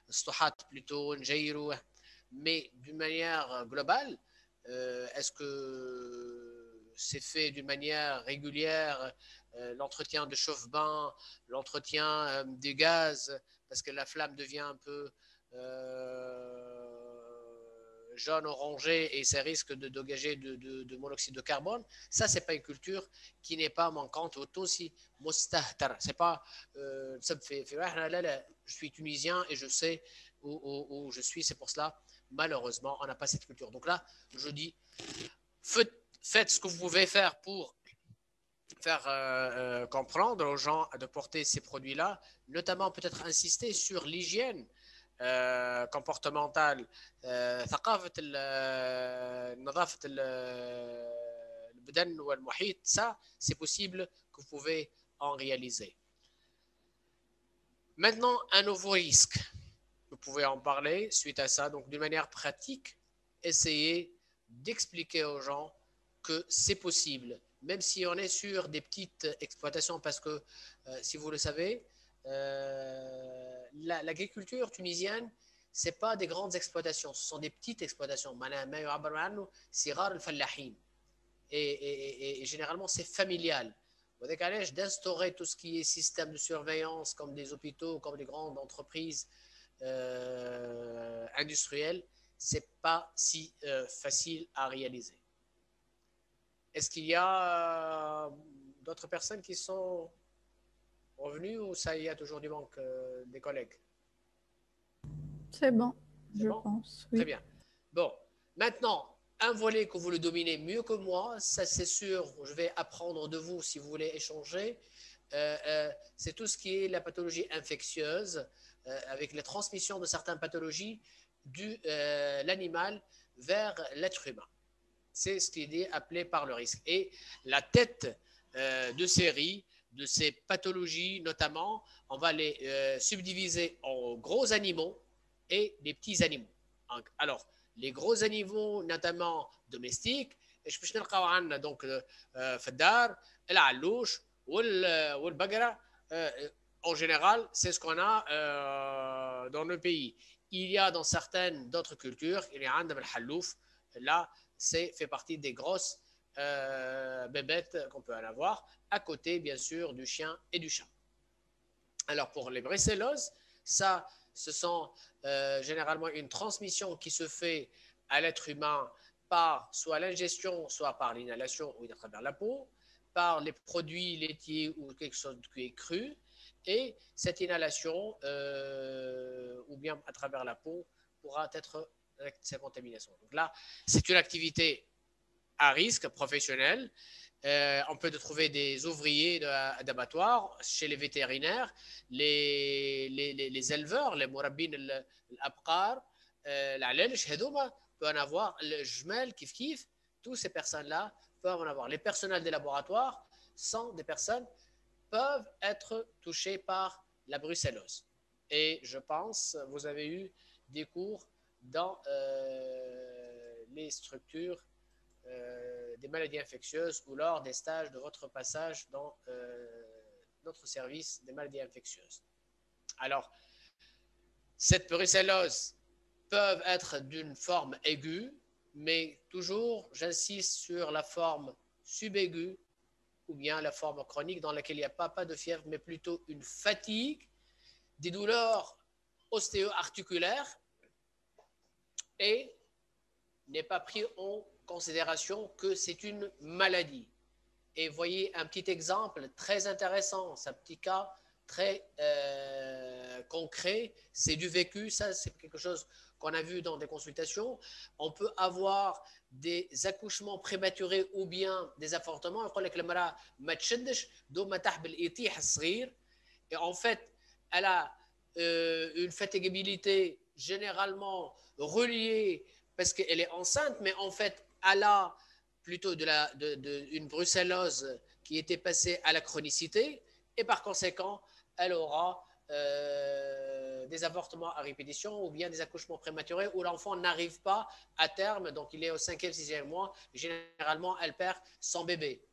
السطوحات plutôt نجيروا. Mais d'une manière globale, est-ce que c'est fait d'une manière régulière, l'entretien de chauffe-bain, l'entretien des gaz, parce que la flamme devient un peu jaune orangé et ça risque de dégager de monoxyde de carbone. Ça, c'est pas une culture qui n'est pas manquante. Aussi, c'est pas je suis tunisien et je sais où je suis. C'est pour cela, malheureusement, on n'a pas cette culture. Donc là, je dis, faites ce que vous pouvez faire pour faire comprendre aux gens de porter ces produits-là, notamment peut-être insister sur l'hygiène comportementale, ثقافة نظافة البدن والمحيط. Ça, c'est possible que vous pouvez en réaliser. Maintenant, un nouveau risque. Vous pouvez en parler suite à ça. Donc, d'une manière pratique, essayez d'expliquer aux gens que c'est possible, même si on est sur des petites exploitations, parce que, si vous le savez, l'agriculture tunisienne, ce n'est pas des grandes exploitations, ce sont des petites exploitations. Et généralement, c'est familial. D'instaurer tout ce qui est système de surveillance, comme des hôpitaux, comme des grandes entreprises industrielles, ce n'est pas si facile à réaliser. Est-ce qu'il y a d'autres personnes qui sont revenues ou ça y a toujours du manque des collègues? C'est bon, je bon pense. Oui. Très bien. Bon, maintenant, un volet que vous le dominez mieux que moi, ça c'est sûr, je vais apprendre de vous si vous voulez échanger. C'est tout ce qui est la pathologie infectieuse, avec la transmission de certaines pathologies de l'animal vers l'être humain. C'est ce qui est appelé par le risque. Et la tête de série de ces pathologies, notamment, on va les subdiviser en gros animaux et des petits animaux. Alors, les gros animaux, notamment domestiques, donc في الدار العلوش والبقرة. En général, c'est ce qu'on a dans le pays. Il y a dans certaines d'autres cultures, il y a un halouf. Là, c'est fait partie des grosses bébêtes qu'on peut en avoir, à côté, bien sûr, du chien et du chat. Alors, pour les brucelloses, ça, ce sont généralement une transmission qui se fait à l'être humain par soit l'ingestion, soit par l'inhalation ou à travers la peau, par les produits laitiers ou quelque chose qui est cru, et cette inhalation ou bien à travers la peau pourra être cette contamination. Donc là, c'est une activité à risque professionnel. On peut trouver des ouvriers d'abattoirs chez les vétérinaires, les éleveurs, les mourabines, l'abqar, l'alelch, هذوما peuvent en avoir, le jmel, kif kif, toutes ces personnes-là peuvent en avoir. Les personnels des laboratoires sont des personnes peuvent être touchées par la brucellose. Et je pense, vous avez eu des cours dans les structures des maladies infectieuses ou lors des stages de votre passage dans notre service des maladies infectieuses. Alors, cette brucellose peut être d'une forme aiguë, mais toujours, j'insiste sur la forme subaiguë ou bien la forme chronique dans laquelle il n'y a pas de fièvre, mais plutôt une fatigue, des douleurs ostéo-articulaires et n'est pas pris en considération que c'est une maladie. Et voyez un petit exemple très intéressant, c'est un petit cas très concret, c'est du vécu, ça c'est quelque chose qu'on a vu dans des consultations. On peut avoir des accouchements prématurés ou bien des avortements. Et en fait, elle a une fatigabilité généralement reliée parce qu'elle est enceinte, mais en fait, elle a plutôt une brucellose qui était passée à la chronicité, et par conséquent, elle aura des avortements à répétition ou bien des accouchements prématurés où l'enfant n'arrive pas à terme, donc il est au 5e, 6e mois, généralement, elle perd son bébé.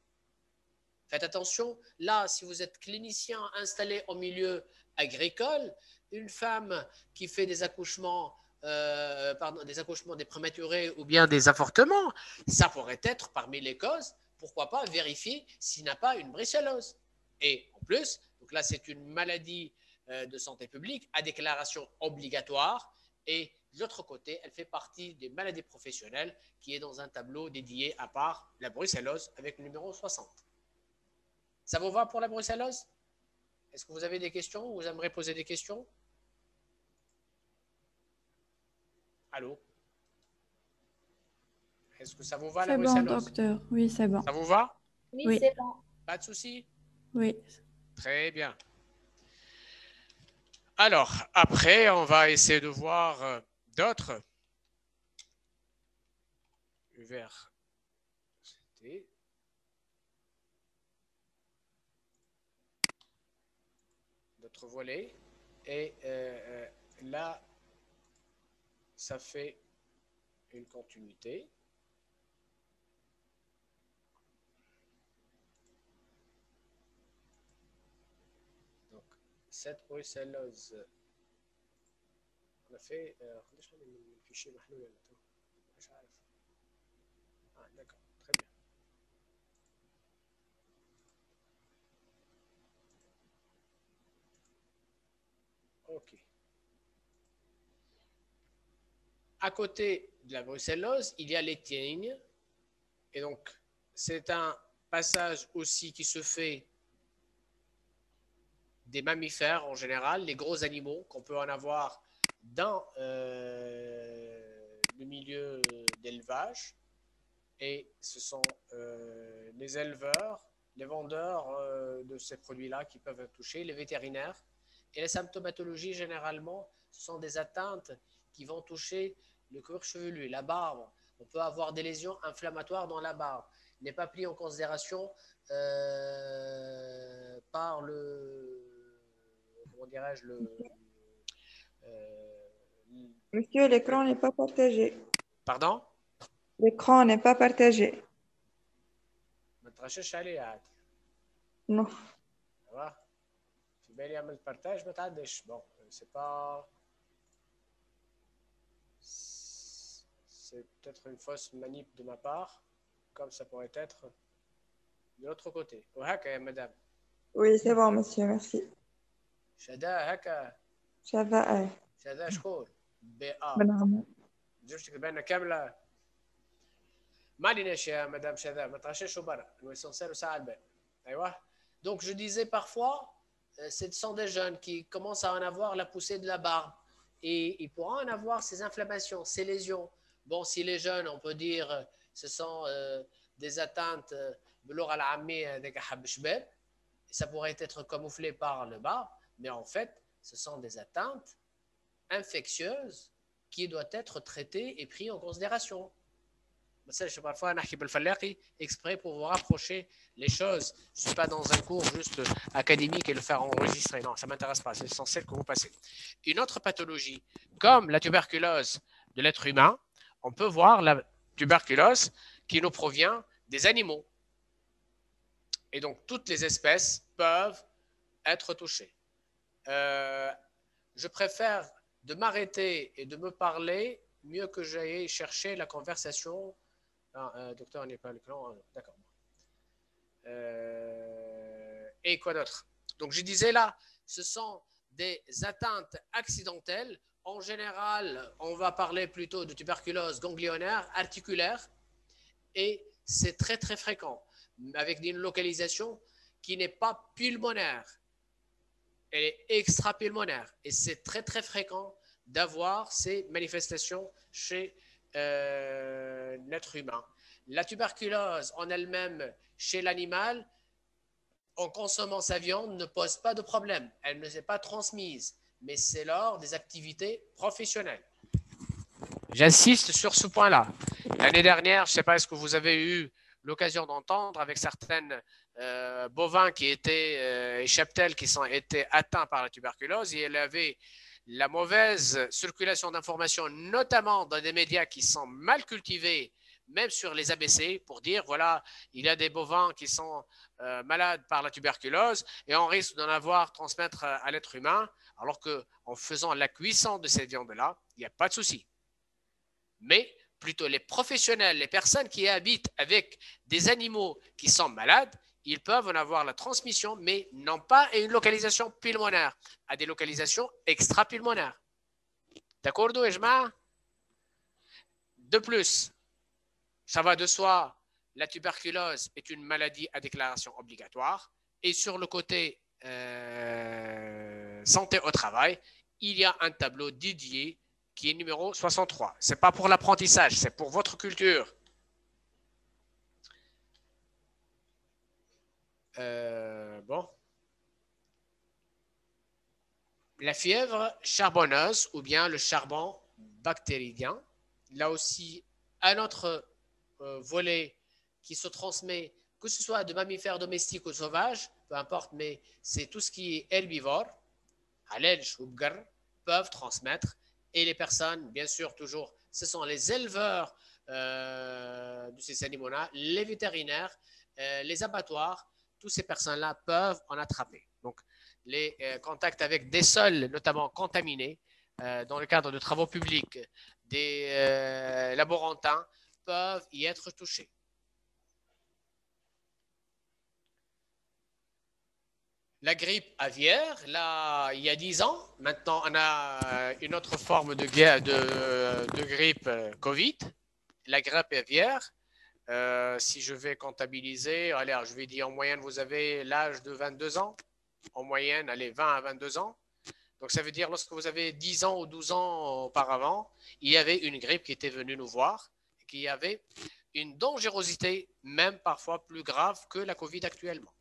Faites attention, là, si vous êtes clinicien installé au milieu agricole, une femme qui fait des accouchements, des prématurés ou bien des avortements, ça pourrait être parmi les causes. Pourquoi pas vérifier s'il n'a pas une brucellose. Et en plus, donc là, c'est une maladie de santé publique à déclaration obligatoire. Et de l'autre côté, elle fait partie des maladies professionnelles qui est dans un tableau dédié à part la brucellose avec le numéro 60. Ça vous va pour la brucellose? Est-ce que vous avez des questions? Vous aimeriez poser des questions? Allô? Est-ce que ça vous va la C'est bon, brucellose? docteur. Oui, c'est bon. Ça vous va? Oui, Oui. c'est bon. Pas de souci? Oui. Très bien. Alors, après, on va essayer de voir d'autres. Vers d'autres volets. Et là, ça fait une continuité. Donc, cette brucellose, on a fait. Fichier d'accord, très bien. OK. À côté de la brucellose, il y a les tignes. Et donc, c'est un passage aussi qui se fait des mammifères en général, les gros animaux qu'on peut en avoir dans le milieu d'élevage. Et ce sont les éleveurs, les vendeurs de ces produits-là qui peuvent toucher, les vétérinaires. Et la symptomatologie, généralement, ce sont des atteintes qui vont toucher le cuir chevelu, la barbe. On peut avoir des lésions inflammatoires dans la barbe. Il n'est pas pris en considération par comment dirais-je, Monsieur, l'écran n'est pas partagé. Pardon? L'écran n'est pas partagé. ما تغشش عليه عاد. Non. في بالي يعمل partage ما تعدش. Bon, c'est pas. C'est peut-être une fausse manip de ma part, comme ça pourrait être de l'autre côté. وهكا madame. Oui, c'est bon, monsieur, merci. شدا هكا. شذا شدا شكون؟ BA. بنعم. زوجتك باينه كامله. ما عليناش يا مدام شذا ما تغششوا برا l'essentiel ساعه البال. ايوه. Donc je disais parfois ce sont des jeunes qui commencent à en avoir la poussée de la barbe et ils pourront en avoir ces inflammations, ces lésions. Bon, si les jeunes, on peut dire ce sont des atteintes ça pourrait être camouflé par le bas, mais en fait, ce sont des atteintes infectieuses qui doivent être traitées et prises en considération. Parfois, exprès pour vous rapprocher les choses. Je ne suis pas dans un cours juste académique et le faire enregistrer. Non, ça ne m'intéresse pas. C'est essentiel que vous passez. Une autre pathologie, comme la tuberculose de l'être humain, on peut voir la tuberculose qui nous provient des animaux. Et donc, toutes les espèces peuvent être touchées. Je préfère de m'arrêter et de me parler mieux que j'aille chercher la conversation. Docteur n'est pas le clan, d'accord. Et quoi d'autre? Donc, je disais là, ce sont des atteintes accidentelles. En général, on va parler plutôt de tuberculose ganglionnaire, articulaire, et c'est très, très fréquent, avec une localisation qui n'est pas pulmonaire. Elle est extra-pulmonaire, et c'est très, très fréquent d'avoir ces manifestations chez l'être humain. La tuberculose en elle-même, chez l'animal, en consommant sa viande, ne pose pas de problème. Elle ne s'est pas transmise, mais c'est lors des activités professionnelles. J'insiste sur ce point-là. L'année dernière, je ne sais pas, est-ce que vous avez eu l'occasion d'entendre avec certaines bovins qui étaient et cheptels qui ont été atteints par la tuberculose, et il y avait la mauvaise circulation d'informations, notamment dans des médias qui sont mal cultivés, même sur les ABC, pour dire, voilà, il y a des bovins qui sont malades par la tuberculose et on risque d'en avoir transmettre à l'être humain. Alors qu'en faisant la cuisson de cette viande-là, il n'y a pas de souci. Mais plutôt les professionnels, les personnes qui habitent avec des animaux qui sont malades, ils peuvent en avoir la transmission, mais non pas à une localisation pulmonaire, à des localisations extra-pulmonaires. D'accord, Ejma? De plus, ça va de soi, la tuberculose est une maladie à déclaration obligatoire. Et sur le côté santé au travail, il y a un tableau dédié qui est numéro 63. Ce n'est pas pour l'apprentissage, c'est pour votre culture. Bon. La fièvre charbonneuse ou bien le charbon bactérien, là aussi, un autre volet qui se transmet, que ce soit de mammifères domestiques ou sauvages, peu importe, mais c'est tout ce qui est herbivore, halej ou bgar, peuvent transmettre. Et les personnes, bien sûr, toujours, ce sont les éleveurs de ces animaux-là, les vétérinaires, les abattoirs, toutes ces personnes-là peuvent en attraper. Donc, les contacts avec des sols, notamment contaminés, dans le cadre de travaux publics, des laborantins, peuvent y être touchés. La grippe aviaire, là, il y a 10 ans, maintenant on a une autre forme de grippe Covid, la grippe aviaire. Si je vais comptabiliser, allez, je vais dire en moyenne, vous avez l'âge de 22 ans, en moyenne, allez, 20 à 22 ans. Donc ça veut dire lorsque vous avez 10 ans ou 12 ans auparavant, il y avait une grippe qui était venue nous voir, qui avait une dangerosité même parfois plus grave que la Covid actuellement.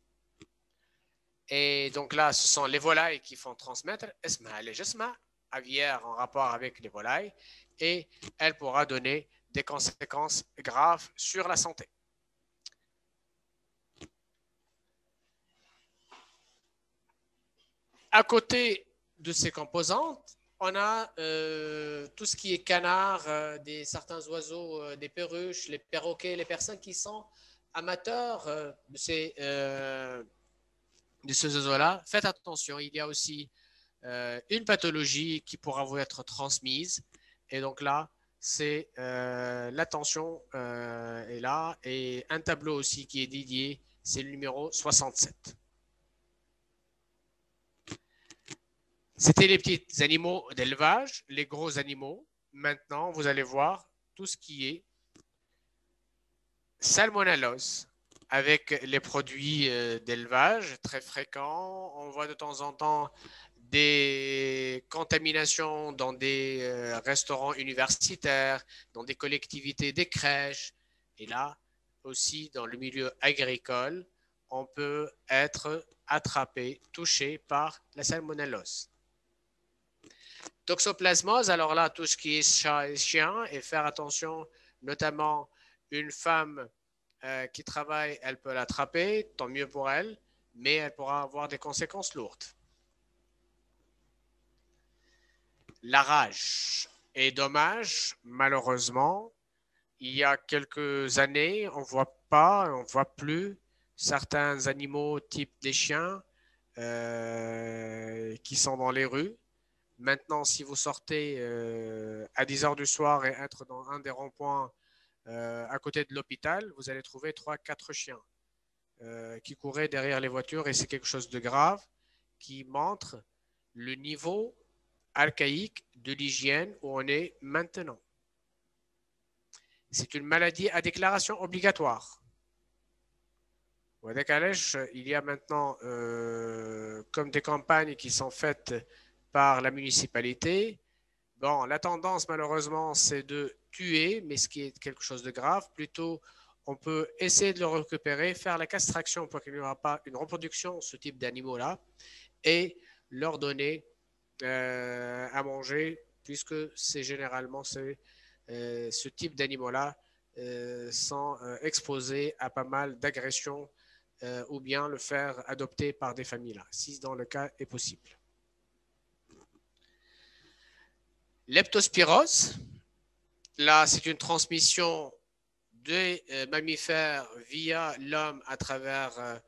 Et donc là, ce sont les volailles qui font transmettre l'esma aviaire en rapport avec les volailles et elle pourra donner des conséquences graves sur la santé. À côté de ces composantes, on a tout ce qui est canard, certains oiseaux, des perruches, les perroquets, les personnes qui sont amateurs de ces oiseaux-là. Faites attention, il y a aussi une pathologie qui pourra vous être transmise. Et donc là, c'est l'attention est là. Et un tableau aussi qui est dédié, c'est le numéro 67. C'était les petits animaux d'élevage, les gros animaux. Maintenant, vous allez voir tout ce qui est salmonellose avec les produits d'élevage très fréquents. On voit de temps en temps des contaminations dans des restaurants universitaires, dans des collectivités, des crèches. Et là, aussi dans le milieu agricole, on peut être attrapé, touché par la salmonellose. Toxoplasmose, alors là, tout ce qui est chat et chien, et faire attention, notamment une femme qui travaille, elle peut l'attraper, tant mieux pour elle, mais elle pourra avoir des conséquences lourdes. La rage est dommage, malheureusement. Il y a quelques années, on ne voit plus certains animaux type des chiens qui sont dans les rues. Maintenant, si vous sortez à 10 heures du soir et être dans un des ronds-points à côté de l'hôpital, vous allez trouver 3-4 chiens qui couraient derrière les voitures et c'est quelque chose de grave qui montre le niveau archaïque de l'hygiène où on est maintenant. C'est une maladie à déclaration obligatoire. Il y a maintenant comme des campagnes qui sont faites par la municipalité. Bon, la tendance, malheureusement, c'est de tuer, mais ce qui est quelque chose de grave. Plutôt, on peut essayer de le récupérer, faire la castration pour qu'il n'y aura pas une reproduction de ce type d'animaux-là et leur donner à manger, puisque c'est généralement ce type d'animaux-là sont exposés à pas mal d'agressions ou bien le faire adopter par des familles-là, si dans le cas est possible. Leptospirose, là c'est une transmission des mammifères via l'homme à travers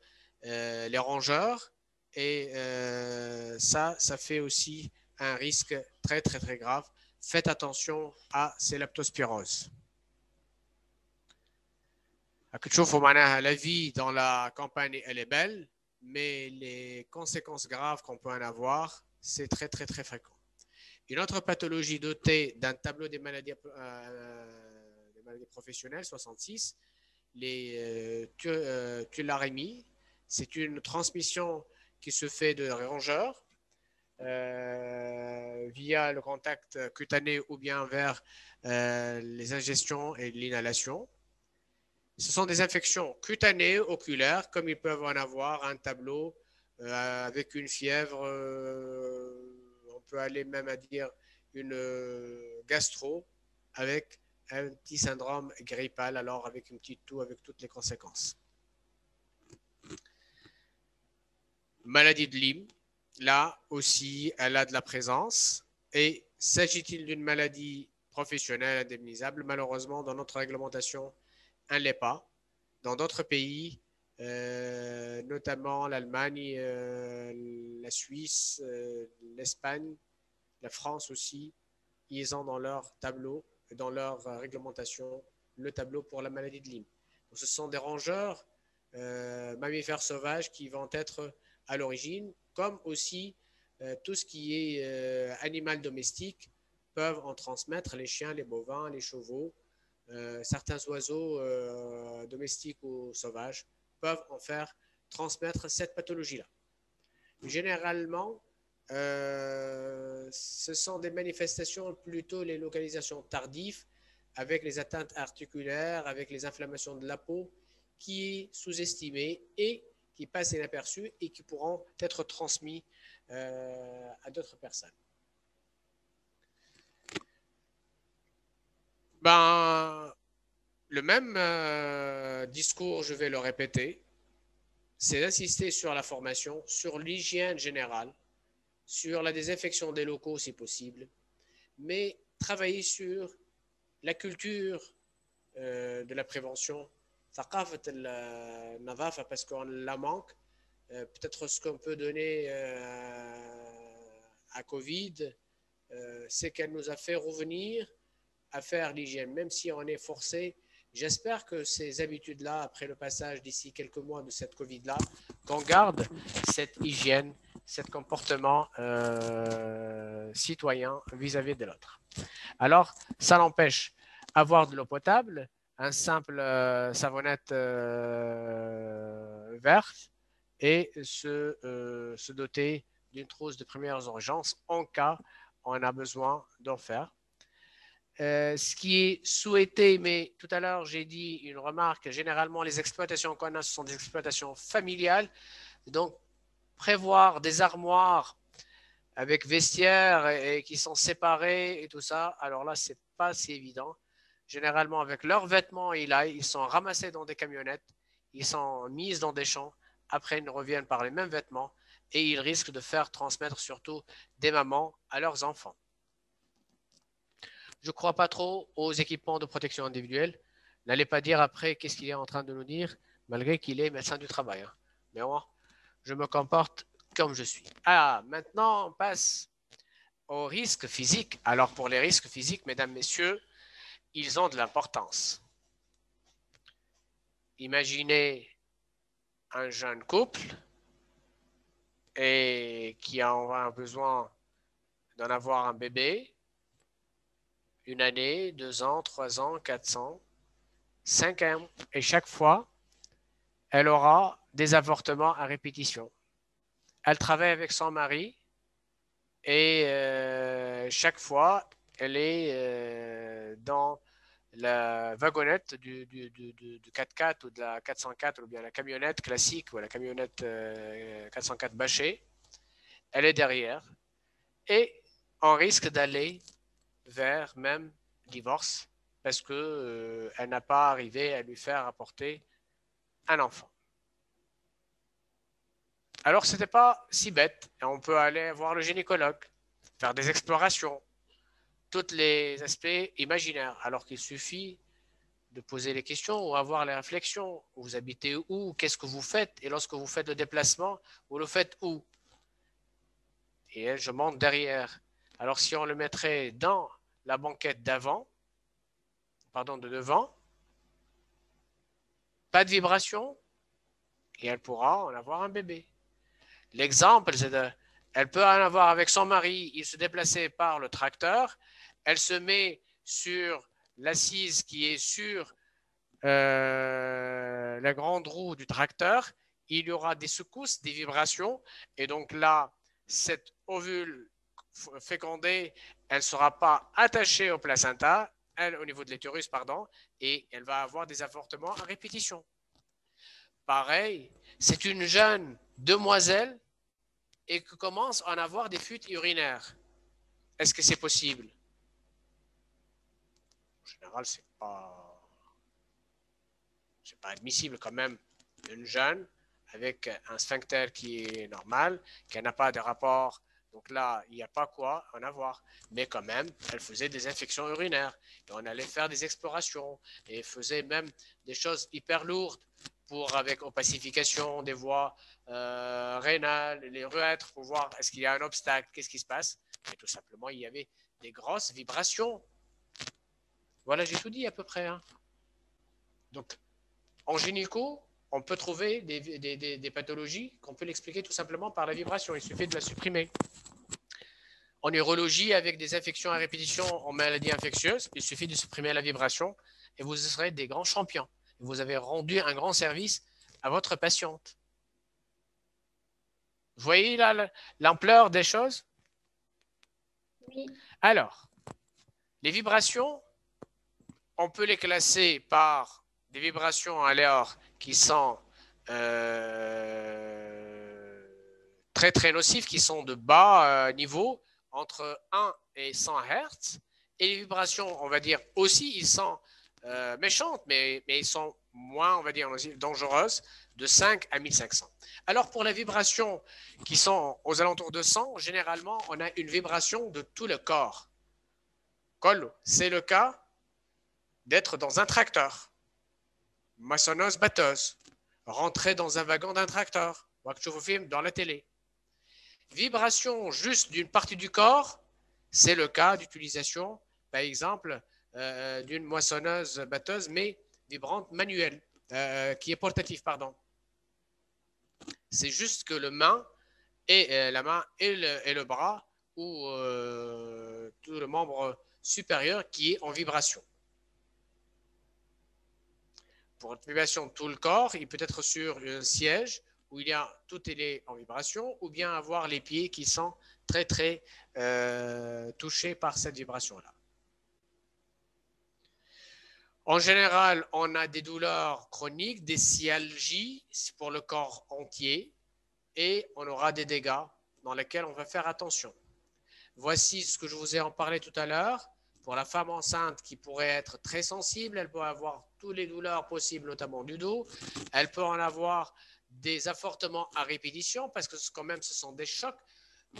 les rongeurs Et ça fait aussi un risque très, très, très grave. Faites attention à ces leptospiroses. La vie dans la campagne, elle est belle, mais les conséquences graves qu'on peut en avoir, c'est très, très, très fréquent. Une autre pathologie dotée d'un tableau des maladies professionnelles, 66, les tularémies. C'est une transmission qui se fait de rongeurs via le contact cutané ou bien vers les ingestions et l'inhalation. Ce sont des infections cutanées, oculaires, comme ils peuvent en avoir un tableau avec une fièvre, on peut aller même à dire une gastro, avec un petit syndrome grippal, alors avec une petite toux, avec toutes les conséquences. Maladie de Lyme, là aussi, elle a de la présence. Et s'agit-il d'une maladie professionnelle indemnisable? Malheureusement, dans notre réglementation, elle ne l'est pas. Dans d'autres pays, notamment l'Allemagne, la Suisse, l'Espagne, la France aussi, ils ont dans leur tableau, dans leur réglementation, le tableau pour la maladie de Lyme. Donc, ce sont des rongeurs mammifères sauvages qui vont être à l'origine, comme aussi tout ce qui est animal domestique peuvent en transmettre, les chiens, les bovins, les chevaux, certains oiseaux domestiques ou sauvages peuvent en faire transmettre cette pathologie-là. Généralement, ce sont des manifestations plutôt les localisations tardives avec les atteintes articulaires, avec les inflammations de la peau qui est sous-estimée et qui passe inaperçue et qui pourront être transmis à d'autres personnes. Le même discours, je vais le répéter, c'est d'insister sur la formation, sur l'hygiène générale, sur la désinfection des locaux si possible, mais travailler sur la culture de la prévention, parce qu'on la manque. Peut-être ce qu'on peut donner à Covid, c'est qu'elle nous a fait revenir à faire l'hygiène, même si on est forcé. J'espère que ces habitudes-là, après le passage d'ici quelques mois de cette Covid-là, qu'on garde cette hygiène, ce comportement citoyen vis-à-vis de l'autre. Alors, ça n'empêche avoir de l'eau potable, un simple savonnette verte et se doter d'une trousse de premières urgences en cas où on a besoin d'en faire. Ce qui est souhaité, mais tout à l'heure j'ai dit une remarque, généralement les exploitations qu'on a, ce sont des exploitations familiales, donc prévoir des armoires avec vestiaires et qui sont séparés et tout ça, alors là c'est pas si évident. Généralement avec leurs vêtements, ils sont ramassés dans des camionnettes, ils sont mis dans des champs, après ils reviennent par les mêmes vêtements et ils risquent de faire transmettre surtout des mamans à leurs enfants. Je ne crois pas trop aux équipements de protection individuelle. N'allez pas dire après qu'est-ce qu'il est en train de nous dire, malgré qu'il est médecin du travail. Hein. Mais moi, je me comporte comme je suis. Ah, maintenant, on passe aux risques physiques. Alors, pour les risques physiques, mesdames, messieurs, ils ont de l'importance. Imaginez un jeune couple et qui a besoin d'en avoir un bébé, 1 année, 2 ans, 3 ans, 4 ans, 5 ans, et chaque fois, elle aura des avortements à répétition. Elle travaille avec son mari et chaque fois, elle est dans la wagonnette du 4x4 ou de la 404 ou bien la camionnette classique ou la camionnette 404 bâchée. Elle est derrière et on risque d'aller vers même divorce parce qu'elle n'a pas arrivé à lui faire apporter un enfant. Alors, ce n'était pas si bête. Et on peut aller voir le gynécologue, faire des explorations, tous les aspects imaginaires, alors qu'il suffit de poser les questions ou avoir les réflexions. Vous habitez où? Qu'est-ce que vous faites? Et lorsque vous faites le déplacement, vous le faites où? Et je monte derrière. Alors, si on le mettrait dans la banquette d'avant, pardon, de devant, pas de vibration, et elle pourra en avoir un bébé. L'exemple, c'est elle peut en avoir avec son mari, il se déplaçait par le tracteur, elle se met sur l'assise qui est sur la grande roue du tracteur, il y aura des secousses, des vibrations, et donc là, cette ovule fécondée, elle ne sera pas attachée au placenta, au niveau de l'utérus, pardon, et elle va avoir des avortements à répétition. Pareil, c'est une jeune demoiselle et qui commence à en avoir des fuites urinaires. Est-ce que c'est possible? En général, c'est pas admissible quand même. Une jeune avec un sphincter qui est normal, qui n'a pas de rapport. Donc là, il n'y a pas quoi en avoir. Mais quand même, elle faisait des infections urinaires. Et on allait faire des explorations et faisait même des choses hyper lourdes avec opacification des voies rénales, les urétres, pour voir est-ce qu'il y a un obstacle, qu'est-ce qui se passe. Et tout simplement, il y avait des grosses vibrations. Voilà, j'ai tout dit à peu près. Hein. Donc, en gynéco, on peut trouver des pathologies qu'on peut l'expliquer tout simplement par la vibration. Il suffit de la supprimer. En urologie, avec des infections à répétition en maladies infectieuses, il suffit de supprimer la vibration et vous serez des grands champions. Vous avez rendu un grand service à votre patiente. Vous voyez là l'ampleur des choses? Oui. Alors, les vibrations, on peut les classer par des vibrations alors qui sont très très nocives, qui sont de bas niveau, entre 1 et 100 Hz. Et les vibrations, on va dire aussi, ils sont méchantes, mais ils sont moins, on va dire, dangereuses, de 5 à 1500. Alors pour les vibrations qui sont aux alentours de 100, généralement, on a une vibration de tout le corps. C'est le cas d'être dans un tracteur, maçonneuse batteuse, rentrer dans un wagon d'un tracteur, ou que je vous filme dans la télé. Vibration juste d'une partie du corps, c'est le cas d'utilisation, par exemple, d'une moissonneuse batteuse, mais vibrante manuelle, qui est portative, pardon. C'est juste que la main et le bras ou tout le membre supérieur qui est en vibration. Pour une vibration de tout le corps, il peut être sur un siège où tout est en vibration, ou bien avoir les pieds qui sont très très touchés par cette vibration-là. En général, on a des douleurs chroniques, des scialgies pour le corps entier, et on aura des dégâts dans lesquels on va faire attention. Voici ce que je vous ai en parlé tout à l'heure. Pour la femme enceinte qui pourrait être très sensible, elle peut avoir toutes les douleurs possibles, notamment du dos. Elle peut en avoir des avortements à répétition parce que quand même, ce sont des chocs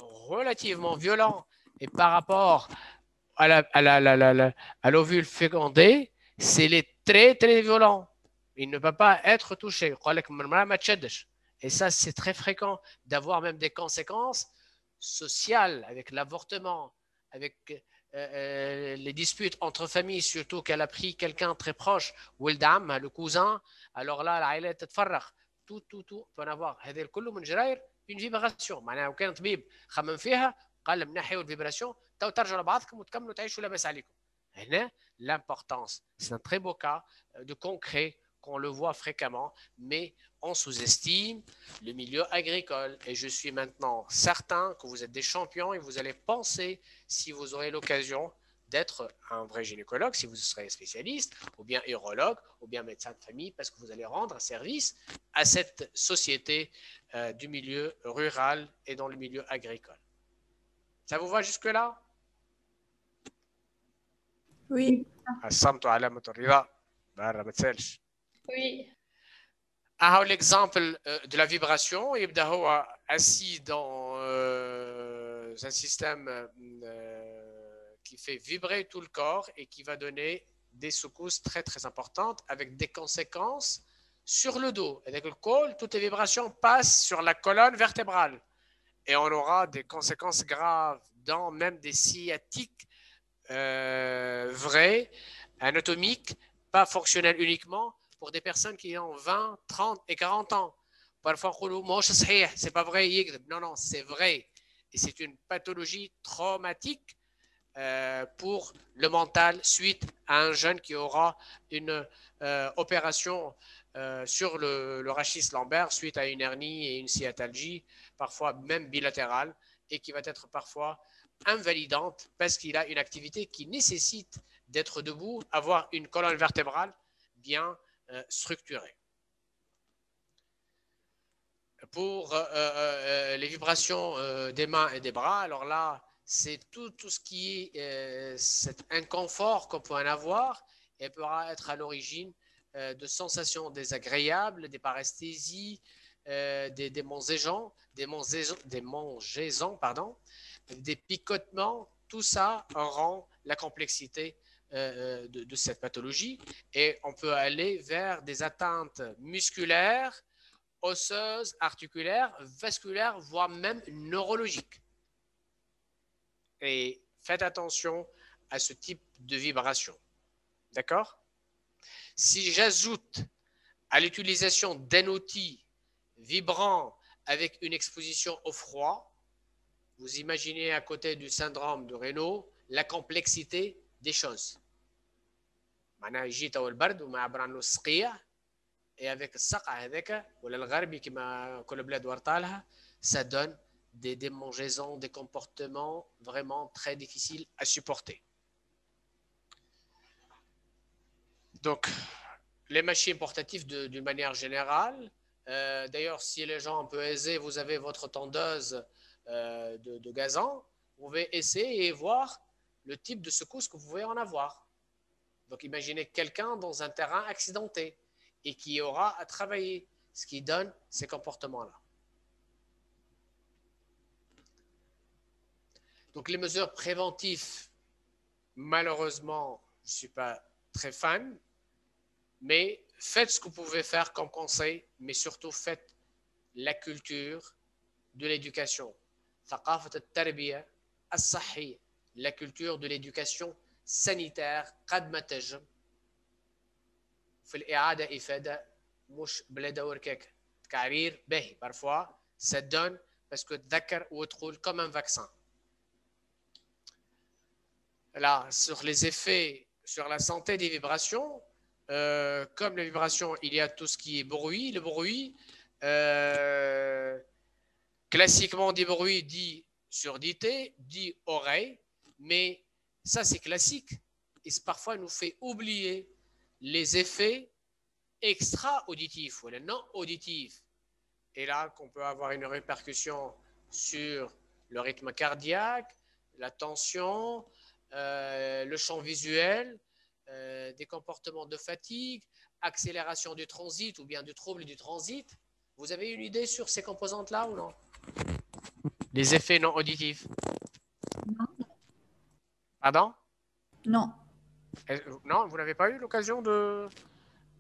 relativement violents. Et par rapport à l'ovule fécondé, c'est très, très violent. Il ne peut pas être touché. Et ça, c'est très fréquent d'avoir même des conséquences sociales avec l'avortement, avec les disputes entre familles, surtout qu'elle a pris quelqu'un très proche, Wildam, le cousin, alors là, la tout peut en avoir. هذا كله من جراير une vibration. معناها وكان طبيب خمم فيها قال لهم نحيوا الفيبراسيون تو ترجعوا لبعضكم وتكملوا تعيشوا لاباس عليكم. هنا l'importance, c'est un très beau cas de concret qu'on le voit fréquemment, mais on sous-estime le milieu agricole. Et je suis maintenant certain que vous êtes des champions et vous allez penser, si vous aurez l'occasion, d'être un vrai gynécologue, si vous serez spécialiste, ou bien urologue, ou bien médecin de famille, parce que vous allez rendre un service à cette société du milieu rural et dans le milieu agricole. Ça vous va jusque-là? Oui. الصمت علامة الرضا برا ما تسالش. Oui. L'exemple de la vibration, il est assis dans un système qui fait vibrer tout le corps et qui va donner des secousses très très importantes avec des conséquences sur le dos. Avec le col, toutes les vibrations passent sur la colonne vertébrale et on aura des conséquences graves dans même des sciatiques vraies, anatomiques, pas fonctionnelles uniquement pour des personnes qui ont 20, 30 et 40 ans. Parfois, c'est pas vrai. Non, non, c'est vrai. Et c'est une pathologie traumatique pour le mental suite à un jeune qui aura une opération sur le rachis lombaire suite à une hernie et une sciatalgie, parfois même bilatérale, et qui va être parfois invalidante parce qu'il a une activité qui nécessite d'être debout, avoir une colonne vertébrale bien structurée. Pour les vibrations des mains et des bras, alors là, c'est tout ce qui est cet inconfort qu'on peut en avoir et pourra être à l'origine de sensations désagréables, des paresthésies, des mangeaisons, des picotements. Tout ça rend la complexité de cette pathologie et on peut aller vers des atteintes musculaires, osseuses, articulaires, vasculaires, voire même neurologiques. Et faites attention à ce type de vibration. D'accord? Si j'ajoute à l'utilisation d'un outil vibrant avec une exposition au froid, vous imaginez à côté du syndrome de Raynaud la complexité des choses. Et avec ça donne des démangeaisons, des comportements vraiment très difficiles à supporter. Donc, les machines portatives d'une manière générale, d'ailleurs, si les gens un peu aisés, vous avez votre tondeuse de gazon, vous pouvez essayer et voir le type de secousse que vous pouvez en avoir. Donc, imaginez quelqu'un dans un terrain accidenté et qui aura à travailler, ce qui donne ces comportements-là. Donc, les mesures préventives, malheureusement, je ne suis pas très fan, mais faites ce que vous pouvez faire comme conseil, mais surtout faites la culture de l'éducation. La culture de l'éducation sanitaire, قد ما تجم في الإعادة إفادة مش بلا دور كيك تكعرير باهي parfois ça donne parce que تذكر وتقول comme un vaccin. Là, sur les effets sur la santé des vibrations, comme les vibrations, il y a tout ce qui est bruit. Le bruit, classiquement, des bruits dit surdité, dit oreille, mais ça c'est classique et parfois nous fait oublier les effets extra-auditifs ou les non-auditifs. Et là, qu'on peut avoir une répercussion sur le rythme cardiaque, la tension, le champ visuel, des comportements de fatigue, accélération du transit ou bien du trouble du transit. Vous avez une idée sur ces composantes-là ou non? Les effets non auditifs. Non. Pardon? Non. Non, vous n'avez pas eu l'occasion de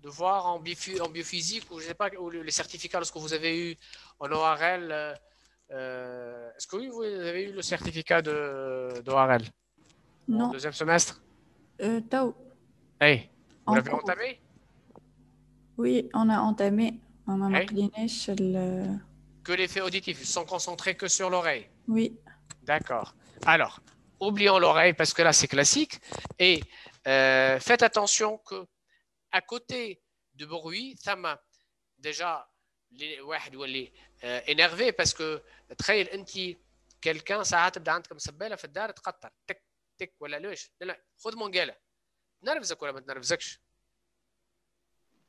voir en biophysique ou je sais pas, ou les certificats lorsque vous avez eu en ORL. Est-ce que oui, vous avez eu le certificat d'ORL? Non. Deuxième semestre? Tao. Hey, vous En l'avez cours. entamé? Oui, on a entamé. On a Hey. Que les faits auditifs, ils sont concentrés que sur l'oreille. Oui. D'accord. Alors, oublions l'oreille parce que là, c'est classique. Et faites attention que à côté du bruit, ça m'a déjà énervé parce que تخيل انت quelqu'un ساعات تبدا عندكم سباله في الدار تقطر تك تك ولا ليش لا لا خذ منقاله تنرفزك ولا ما تنرفزكش؟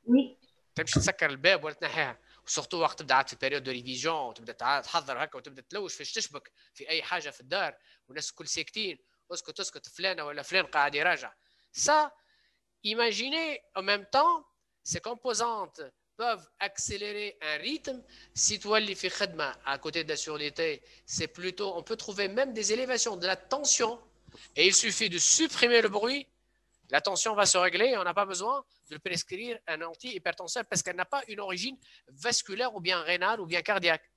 وي تمشي تسكر الباب ولا تنحيها وسورتو وقت تبدا في البيريود دو ريفيزيون تبدا تحضر هكا وتبدا تلوش فاش تشبك في اي حاجه في الدار والناس الكل ساكتين اسكت اسكت فلانه ولا فلان قاعد يراجع. Ça, imaginez en même temps ces composantes peuvent accélérer un rythme. Si toi, les fait khadma à côté de la surdité, c'est plutôt, on peut trouver même des élévations de la tension et il suffit de supprimer le bruit La tension va se régler et on n'a pas besoin de prescrire un antihypertenseur parce qu'elle n'a pas une origine vasculaire ou bien rénale ou bien cardiaque.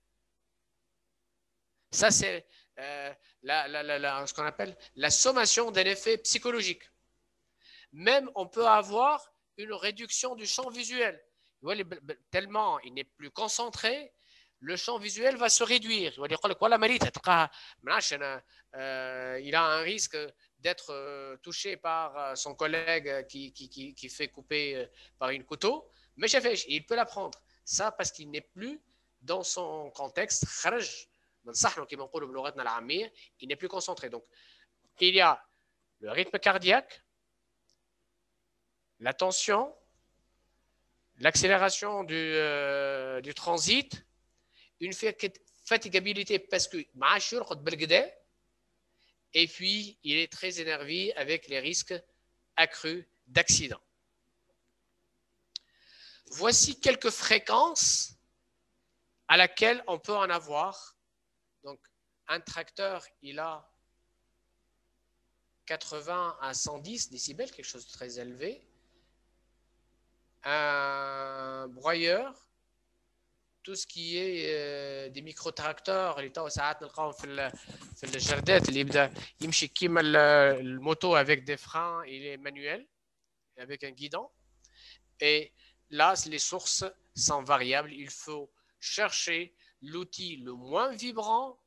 Ça, c'est ce qu'on appelle la sommation d'un effet psychologique. Même on peut avoir une réduction du champ visuel. Tellement il n'est plus concentré, le champ visuel va se réduire. Il a un risque d'être touché par son collègue qui fait couper par une couteau, mais il peut l'apprendre. Ça parce qu'il n'est plus dans son contexte, il n'est plus concentré. Donc, il y a le rythme cardiaque, la tension, l'accélération du transit, une fatigabilité parce que et puis il est très énervé avec les risques accrus d'accident. Voici quelques fréquences à laquelle on peut en avoir. Donc, un tracteur, il a 80 à 110 décibels, quelque chose de très élevé. Un broyeur, tout ce qui est des micro-tracteurs اللي تو ساعات نلقاهم في الجردات اللي يبدا يمشي كيما الموتو avec des freins, il est manuel avec un guidon. Et là, les sources sont variables. Il faut chercher l'outil le moins vibrant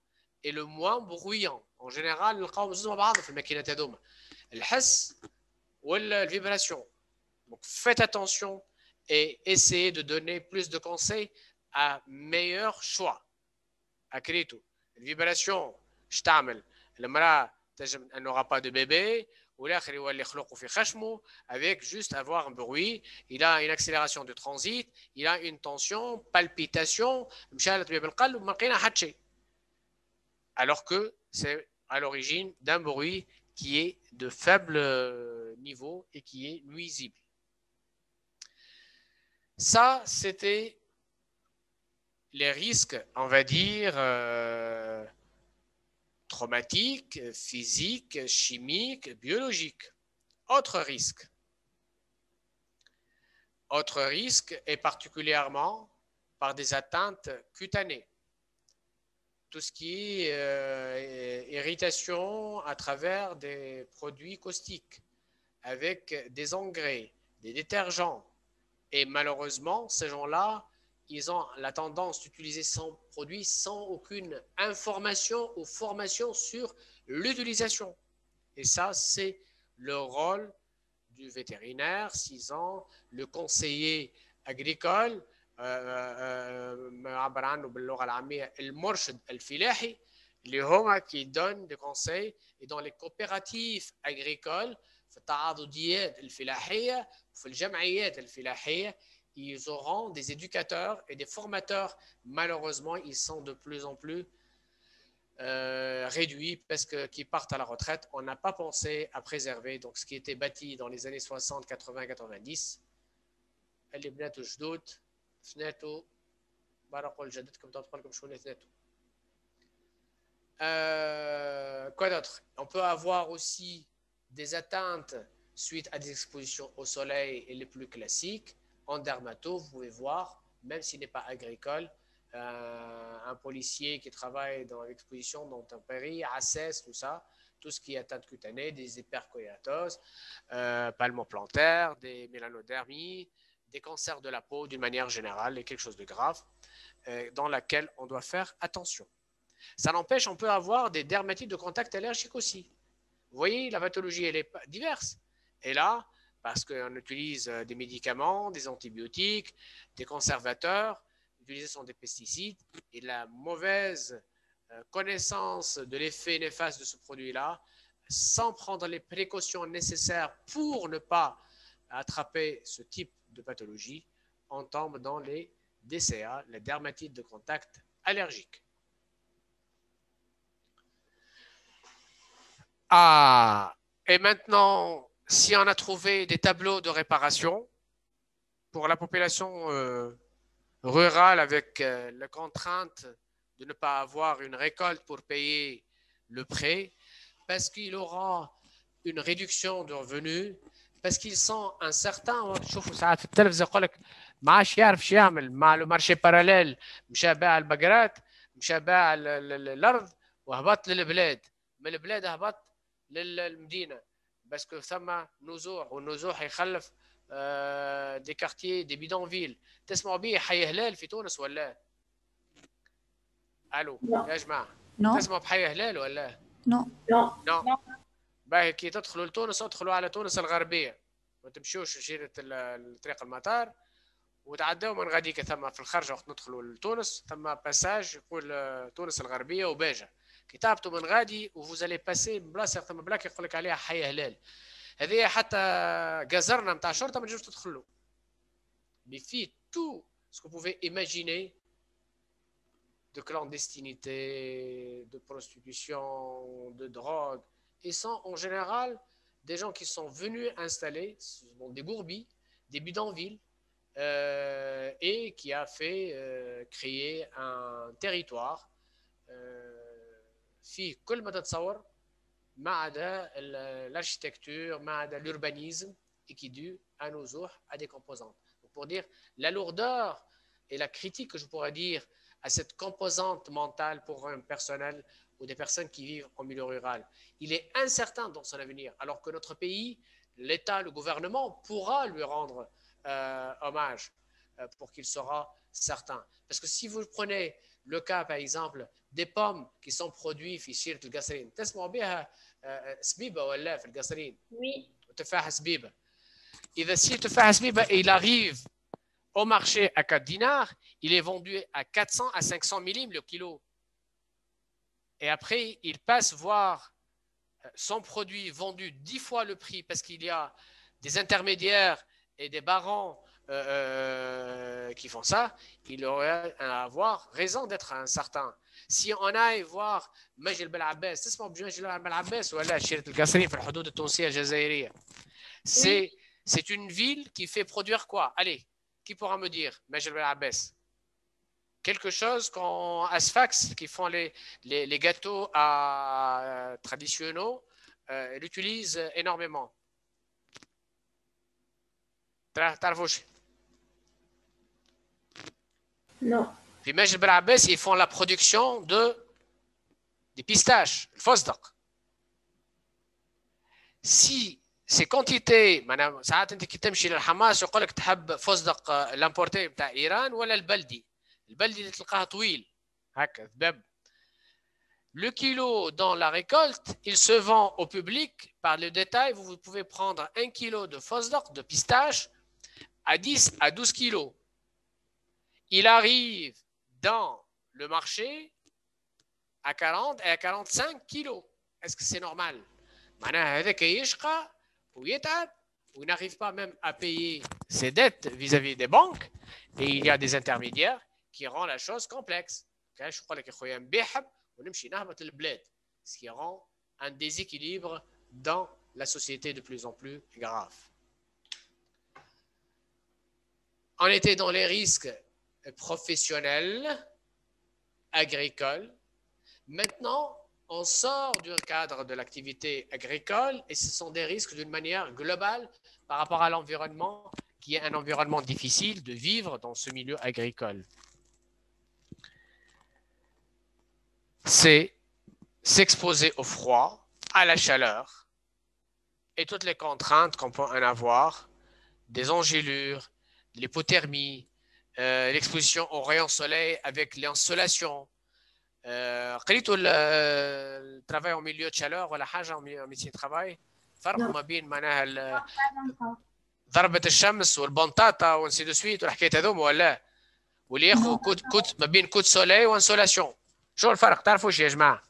et le moins bruyant. En général, نلقاهم زوج مع بعض في الماكينات هذوما الحس والفيبراسيون. Donc faites attention et essayez de donner plus de conseils à meilleur choix. أكريتو الفيبراسيون اش تعمل؟ المرأة تجم elle n'aura pas de bébé والاخر يولي يخلقوا في خشمه avec juste avoir un bruit. Il a une accélération de transit, il a une tension, palpitation, مشالت بيه بالقلب وما لقينا حتى شيء. Alors que c'est à l'origine d'un bruit qui est de faible niveau et qui est nuisible. Ça, c'était les risques, on va dire, traumatiques, physiques, chimiques, biologiques. Autre risque est particulièrement par des atteintes cutanées. Tout ce qui est irritation à travers des produits caustiques, avec des engrais, des détergents. Et malheureusement, ces gens-là, ils ont la tendance d'utiliser ces produits sans aucune information ou formation sur l'utilisation. Et ça, c'est le rôle du vétérinaire, 6 ans, le conseiller agricole, معبر عنه باللغة العامية المرشد الفلاحي اللي هما qui donnent des conseils. Et dans les coopératives agricoles في التعاضديات الفلاحية وفي الجمعيات الفلاحية ils auront des éducateurs et des formateurs. Malheureusement, ils sont de plus en plus réduits parce qu'ils partent à la retraite. On n'a pas pensé à préserver donc ce qui était bâti dans les années 60, 80, 90. اللي بناتو جدود فناتو برقوا لجدتكم تقول لكم شو نتناتو. Quoi d'autre? On peut avoir aussi des atteintes suite à des expositions au soleil et les plus classiques. En dermato, vous pouvez voir, même s'il n'est pas agricole, un policier qui travaille dans l'exposition d'intempéries, ACES, tout ça, tout ce qui est atteinte cutanée, des hyperchoéatoses, palmoplantaires, des mélanodermies, des cancers de la peau d'une manière générale et quelque chose de grave dans laquelle on doit faire attention. Ça n'empêche, on peut avoir des dermatites de contact allergique aussi. Vous voyez, la pathologie, elle est diverse. Et là, parce qu'on utilise des médicaments, des antibiotiques, des conservateurs, l'utilisation des pesticides, et la mauvaise connaissance de l'effet néfaste de ce produit-là, sans prendre les précautions nécessaires pour ne pas attraper ce type de pathologie, on tombe dans les DCA, les dermatites de contact allergique. Ah, et maintenant, si on a trouvé des tableaux de réparation pour la population rurale avec la contrainte de ne pas avoir une récolte pour payer le prêt, parce qu'il aura une réduction de revenus, parce qu'ils sont incertains. وقت تشوفوا ساعات في التلفزة يقول لك ما عادش يعرف شو يعمل مع لو مارشي باراليل، مشى باع البقرات، مشى باع الارض وهبط للبلاد، من البلاد هبط للمدينه، باسكو ثم نزوح، والنزوح يخلف دي كارتيي دي بيدونفيل. تسمعوا به حي هلال في تونس ولا؟ الو يا جماعه، Non, تسمعوا بحي هلال ولا؟ non. نو. باهي كي تدخلوا لتونس ادخلوا على تونس الغربيه، ما تمشوش جيرة طريق المطار وتعداو من غاديك، ثم في الخرجه وقت ندخلوا لتونس ثم باساج يقول تونس الغربيه وباجه، كي تهبطوا من غادي وفوزالي باسي بلاصه ثم بلاك يقول لك عليها حي هلال. هذه حتى جزرنا نتاع شرطه ما تنجمش تدخلوا. بفي تو سكو بوفي ايماجيني de clandestinité, de prostitution, de drogue. Ils sont en général des gens qui sont venus installer des bourbis, des bidonvilles, et qui a fait créer un territoire في كل ما تتصور ما عدا l'architecture, ما عدا l'urbanisme, et qui dû à nos jours à des composantes. Donc pour dire la lourdeur et la critique que je pourrais dire à cette composante mentale pour un personnel ou des personnes qui vivent en milieu rural. Il est incertain dans son avenir, alors que notre pays, l'État, le gouvernement pourra lui rendre hommage pour qu'il sera certain. Parce que si vous prenez le cas, par exemple, des pommes qui sont produites في شيرة القصرين، تسمعوا بها سبيبة ولا في القصرين؟ Oui. تفاح سبيبة. إذا سي تفاح سبيبة il arrive au marché à 4 dinars, il est vendu à 400 à 500 millim le kilo. Et après, il passe voir son produit vendu 10 fois le prix parce qu'il y a des intermédiaires et des barons qui font ça. Il aurait à avoir raison d'être incertain. Si on aille voir مجل بالعباس، تسمعوا بمجل بالعباس ولا شيرة القصرين في الحدود التونسية الجزائرية؟ C'est une ville qui fait produire quoi? Allez. Qui pourra me dire, Majel Abbas? Quelque chose qu'en Asfax, qui font les gâteaux traditionnels, l'utilisent énormément. Non. Puis Majel Abbas, ils font la production des pistaches, le fosdaq. Si ces quantités معناها ساعات انت كي تمشي للحماس يقول لك تحب فستق الامبورتي بتاع ايران ولا البلدي اللي تلقاه طويل هكا ذباب. Le kilo dans la récolte, il se vend au public par le détail. Vous pouvez prendre 1 kilo de fosdaq, de pistache, à 10 à 12 kilos. Il arrive dans le marché à 40 et à 45 kilos. Est-ce que c'est normal? معناها هذاك يشقى ويتعب ou n'arrive pas même à payer ses dettes vis-à-vis des banques, et il y a des intermédiaires qui rendent la chose complexe. Ce qui rend un déséquilibre dans la société de plus en plus grave. On était dans les risques professionnels, agricoles. Maintenant, on sort du cadre de l'activité agricole et ce sont des risques d'une manière globale par rapport à l'environnement, qui est un environnement difficile de vivre dans ce milieu agricole. C'est s'exposer au froid, à la chaleur et toutes les contraintes qu'on peut en avoir, des engelures, l'hypothermie, l'exposition aux rayons soleil avec l'insolation. قريتوا الترافاي او ميليو تشالور ولا حاجه ميسي ترافاي؟ فرق ما بين معناها ضربه الشمس والبونطاطا ونسي دو سويت والحكايات هذوما ولا؟ واللي ياخذ كوت ما بين كوت سولي وانسولاسيون. شو الفرق؟ تعرفوش يا جماعه؟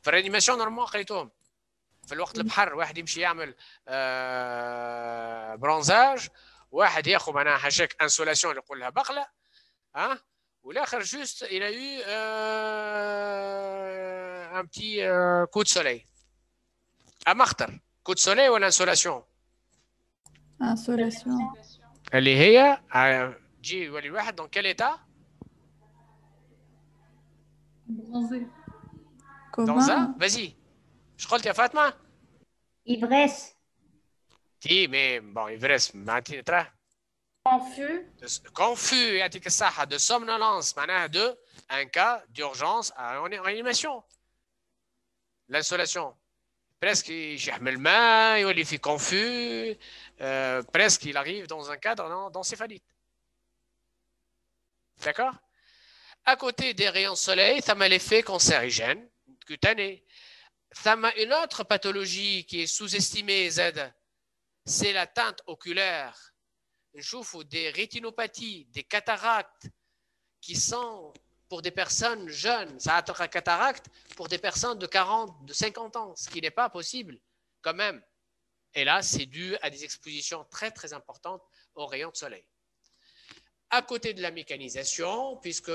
في الانيماسيون نورمال قريتوهم في الوقت البحر، واحد يمشي يعمل برونزاج، واحد ياخذ معناها حاشاك انسولاسيون اللي يقول لها بقله والاخر juste il a eu un petit coup de soleil. اما اختر coup de soleil ولا insolation؟ Insolation. اللي هي تجي يولي الواحد dans quel état؟ Bronzé. dans un vas-y. ايش قلت يا فاطمه؟ Ivresse. mais bon, il reste Confus. confus, de somnolence, de un cas d'urgence en réanimation. L'insolation. Presque, il fait confus, presque, il arrive dans un cadre d'encéphalite. D'accord? À côté des rayons soleil, ça m'a l'effet cancérigène, cutané. Ça m'a une autre pathologie qui est sous-estimée, Z, c'est la teinte oculaire. Je trouve des rétinopathies, des cataractes qui sont pour des personnes jeunes. Ça a un cataracte pour des personnes de 40, de 50 ans, ce qui n'est pas possible quand même. Et là, c'est dû à des expositions très, très importantes aux rayons de soleil. À côté de la mécanisation, puisque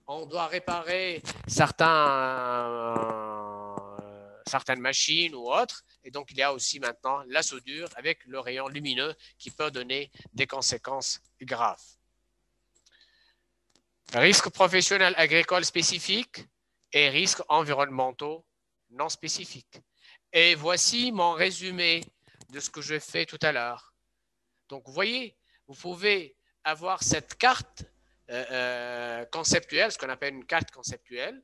on doit réparer certaines machines ou autres, et donc il y a aussi maintenant la soudure avec le rayon lumineux qui peut donner des conséquences graves. Risques professionnels agricoles spécifiques et risques environnementaux non spécifiques. Et voici mon résumé de ce que je fais tout à l'heure. Donc, vous voyez, vous pouvez avoir cette carte conceptuelle, ce qu'on appelle une carte conceptuelle,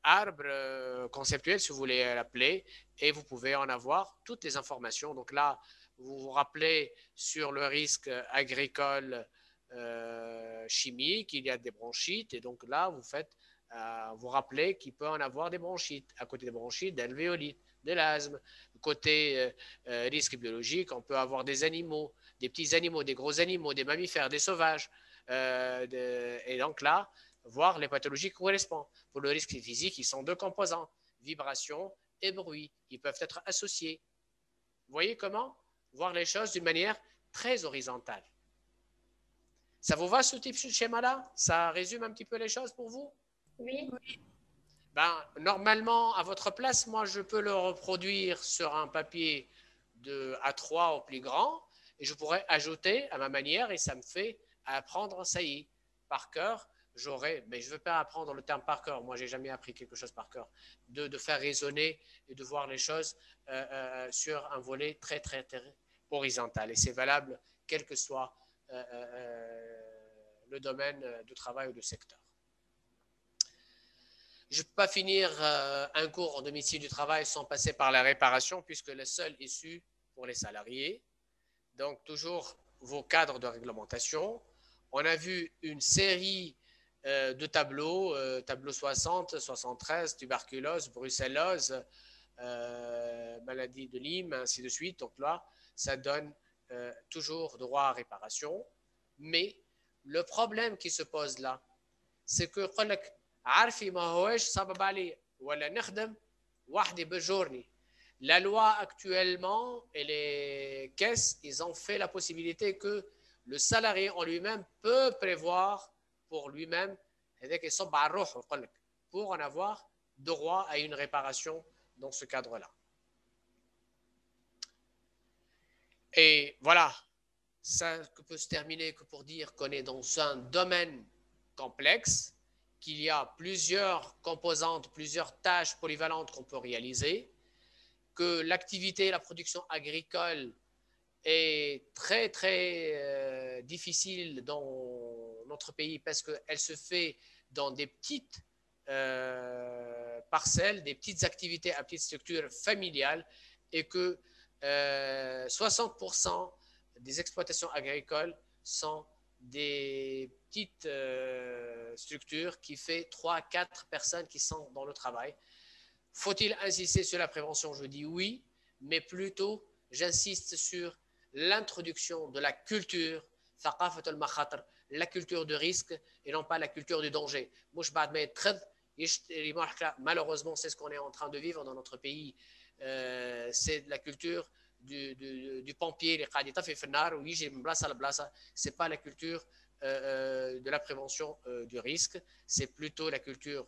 arbre conceptuel, si vous voulez l'appeler, et vous pouvez en avoir toutes les informations. Donc là, vous vous rappelez sur le risque agricole chimique, il y a des bronchites, et donc là, vous rappelez qu'il peut en avoir des bronchites. À côté des bronchites, d'alvéolite, de l'asthme. Côté risque biologique, on peut avoir des animaux, des petits animaux, des gros animaux, des mammifères, des sauvages. Et donc là, voir les pathologies qui correspondent. Pour le risque physique, ils sont deux composants, vibration et bruit. Ils peuvent être associés. Vous voyez comment? Voir les choses d'une manière très horizontale. Ça vous va ce type de schéma-là? Ça résume un petit peu les choses pour vous? Oui. Normalement, à votre place, moi, je peux le reproduire sur un papier de A3 au plus grand et je pourrais ajouter à ma manière et ça me fait apprendre, ça y est, par cœur. Mais je ne veux pas apprendre le terme par cœur. Moi, je n'ai jamais appris quelque chose par cœur. De faire raisonner et de voir les choses sur un volet très, très, très horizontal. Et c'est valable quel que soit le domaine de travail ou de secteur. Je ne peux pas finir un cours de médecine du travail sans passer par la réparation, puisque la seule issue pour les salariés. Donc, toujours vos cadres de réglementation. On a vu une série de tableaux, tableau 60, 73, tuberculose, brucellose, maladie de Lyme, ainsi de suite. Donc là, ça donne toujours droit à réparation. Mais le problème qui se pose là, c'est que عارفي ما هوش صبب عليه ولا نخدم وحدي بالجورني. La loi actuellement et les caisses, ils ont fait la possibilité que le salarié en lui-même peut prévoir pour lui-même pour en avoir droit à une réparation dans ce cadre-là. Et voilà, ça peut se terminer que pour dire qu'on est dans un domaine complexe, qu'il y a plusieurs composantes, plusieurs tâches polyvalentes qu'on peut réaliser, que l'activité, la production agricole est très, très difficile dans notre pays parce qu'elle se fait dans des petites parcelles, des petites activités à petite structure familiale et que 60% des exploitations agricoles sont des petites structures qui fait 3-4 personnes qui sont dans le travail. Faut-il insister sur la prévention? Je dis oui, mais plutôt j'insiste sur l'introduction de la culture, la culture de risque et non pas la culture du danger. Malheureusement, c'est ce qu'on est en train de vivre dans notre pays. C'est la culture du pompier, c'est pas la culture de la prévention du risque, c'est plutôt la culture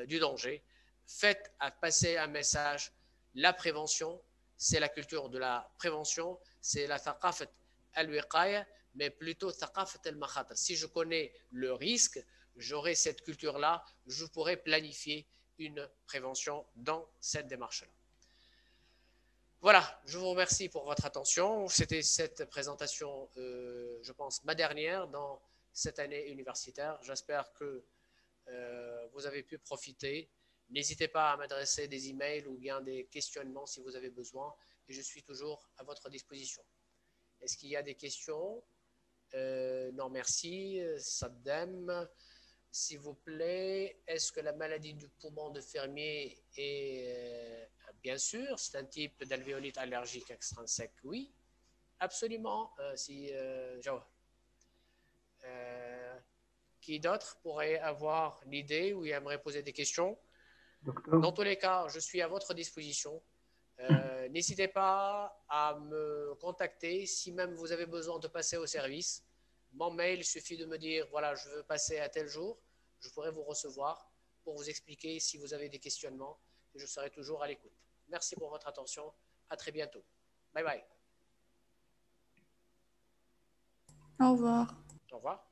du danger. Faites à passer un message, la prévention, c'est la culture de la prévention, c'est la thaqafat al-wiqaya, mais plutôt thaqafat al-makhatar. Si je connais le risque, j'aurai cette culture-là, je pourrai planifier une prévention dans cette démarche-là. Voilà, je vous remercie pour votre attention. C'était cette présentation, je pense, ma dernière dans cette année universitaire. J'espère que vous avez pu profiter. N'hésitez pas à m'adresser des emails ou bien des questionnements si vous avez besoin et je suis toujours à votre disposition. Est-ce qu'il y a des questions? Non, merci. Saddam, s'il vous plaît, est-ce que la maladie du poumon de fermier est... bien sûr, c'est un type d'alvéolite allergique extrinsèque, oui, absolument. Qui d'autre pourrait avoir l'idée ou aimerait poser des questions? Docteur, Dans tous les cas, je suis à votre disposition. N'hésitez pas à me contacter si même vous avez besoin de passer au service. Mon mail, il suffit de me dire, voilà, je veux passer à tel jour. Je pourrai vous recevoir pour vous expliquer si vous avez des questionnements et je serai toujours à l'écoute. Merci pour votre attention. À très bientôt. Bye bye. Au revoir. Au revoir.